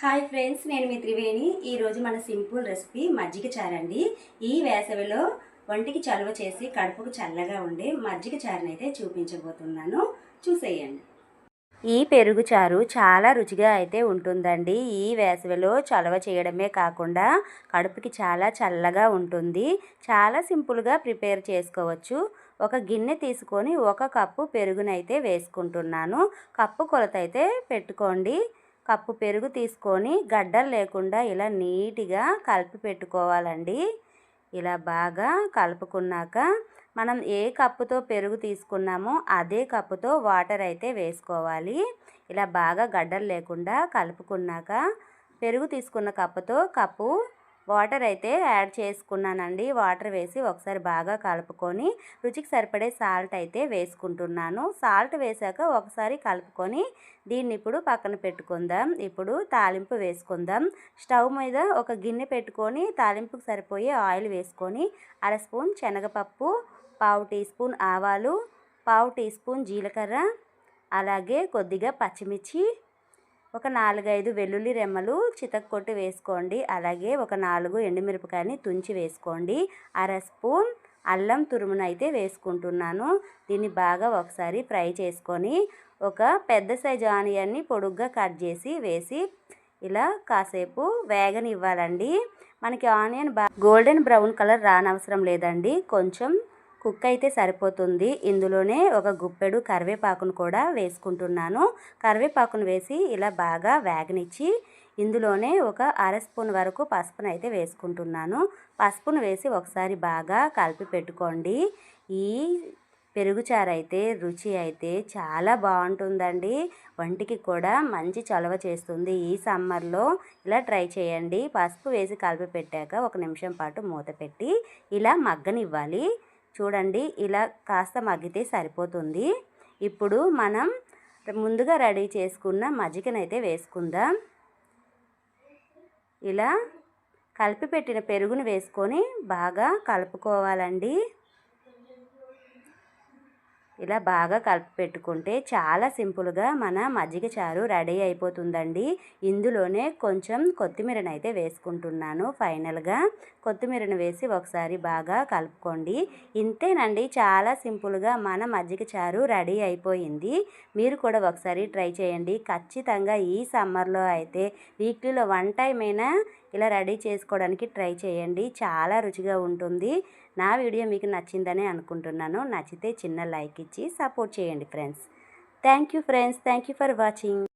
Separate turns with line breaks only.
Hi friends, నేను మీ త్రివేణి. ఈరోజు మన సింపుల్ రెసిపీ మజ్జిగ చారు అండి. ఈ వేసవిలో ఒంటికి చలువ చేసి కడుపుకు చల్లగా ఉండే మజ్జిగ చారునైతే చూపించబోతున్నాను, చూసేయండి. ఈ పెరుగు చారు చాలా రుచిగా అయితే ఉంటుందండి. ఈ వేసవిలో చలవ చేయడమే కాకుండా కడుపుకి చాలా చల్లగా ఉంటుంది. చాలా సింపుల్గా ప్రిపేర్ చేసుకోవచ్చు. ఒక గిన్నె తీసుకొని 1 కప్పు పెరుగునైతే వేసుకుంటున్నాను. కప్పు కొలత అయితే పెట్టుకోండి. కప్పు పెరుగు తీసుకొని గడ్డలు లేకుండా ఇలా నీట్గా కలిపి పెట్టుకోవాలండి. ఇలా బాగా కలుపుకున్నాక మనం ఏ కప్పుతో పెరుగు తీసుకున్నామో అదే కప్పుతో వాటర్ అయితే వేసుకోవాలి. ఇలా బాగా గడ్డలు లేకుండా కలుపుకున్నాక పెరుగు తీసుకున్న కప్పుతో కప్పు వాటర్ అయితే యాడ్ చేసుకున్నానండి. వాటర్ వేసి ఒకసారి బాగా కలుపుకొని రుచికి సరిపడే సాల్ట్ అయితే వేసుకుంటున్నాను. సాల్ట్ వేసాక ఒకసారి కలుపుకొని దీన్ని ఇప్పుడు పక్కన పెట్టుకుందాం. ఇప్పుడు తాలింపు వేసుకుందాం. స్టవ్ మీద ఒక గిన్నె పెట్టుకొని తాలింపుకు సరిపోయే ఆయిల్ వేసుకొని 1/2 స్పూన్ శనగపప్పు, 1/2 టీ స్పూన్ ఆవాలు, 1/2 టీ స్పూన్ జీలకర్ర, అలాగే కొద్దిగా పచ్చిమిర్చి, ఒక 4-5 వెల్లుల్లి రెమ్మలు చితక్కొట్టి వేసుకోండి. అలాగే ఒక 4 ఎండుమిరపకాయని తుంచి వేసుకోండి. 1/2 స్పూన్ అల్లం తురుమును అయితే వేసుకుంటున్నాను. దీన్ని బాగా ఒకసారి ఫ్రై చేసుకొని ఒక పెద్ద సైజు ఆనియన్ని పొడుగ్గా కట్ చేసి వేసి ఇలా కాసేపు వేగనివ్వాలండి. మనకి ఆనియన్ గోల్డెన్ బ్రౌన్ కలర్ రానవసరం లేదండి, కొంచెం కుక్ అయితే సరిపోతుంది. ఇందులోనే ఒక గుప్పెడు కరివేపాకును కూడా వేసుకుంటున్నాను. కరివేపాకును వేసి ఇలా బాగా వేగనిచ్చి ఇందులోనే ఒక 1/2 స్పూన్ వరకు పసుపును అయితే వేసుకుంటున్నాను. పసుపును వేసి ఒకసారి బాగా కలిపి పెట్టుకోండి. ఈ పెరుగుచారు అయితే రుచి అయితే చాలా బాగుంటుందండి. వంటికి కూడా మంచి చలవ చేస్తుంది. ఈ సమ్మర్లో ఇలా ట్రై చేయండి. పసుపు వేసి కలిపి పెట్టాక 1 నిమిషం పాటు మూత పెట్టి ఇలా మగ్గనివ్వాలి. చూడండి, ఇలా కాస్త మగ్గితే సరిపోతుంది. ఇప్పుడు మనం ముందుగా రెడీ చేసుకున్న మజ్జిగనైతే వేసుకుందాం. ఇలా కలిపి పెట్టిన పెరుగును వేసుకొని బాగా కలుపుకోవాలండి. ఇలా బాగా కలిపి పెట్టుకుంటే చాలా సింపుల్గా మన మజ్జిగ చారు రెడీ అయిపోతుందండి. ఇందులోనే కొంచెం కొత్తిమీరని అయితే వేసుకుంటున్నాను. ఫైనల్గా కొత్తిమీరను వేసి ఒకసారి బాగా కలుపుకోండి. ఇంతేనండి, చాలా సింపుల్గా మన మజ్జిగ చారు రెడీ అయిపోయింది. మీరు కూడా ఒకసారి ట్రై చేయండి. ఖచ్చితంగా ఈ సమ్మర్లో అయితే వీక్లీలో 1 టైం అయినా ఇలా రెడీ చేసుకోవడానికి ట్రై చేయండి. చాలా రుచిగా ఉంటుంది. నా వీడియో మీకు నచ్చిందని అనుకుంటున్నాను. నచ్చితే చిన్న లైక్ ఇచ్చి సపోర్ట్ చేయండి friends. Thank you friends. Thank you for watching.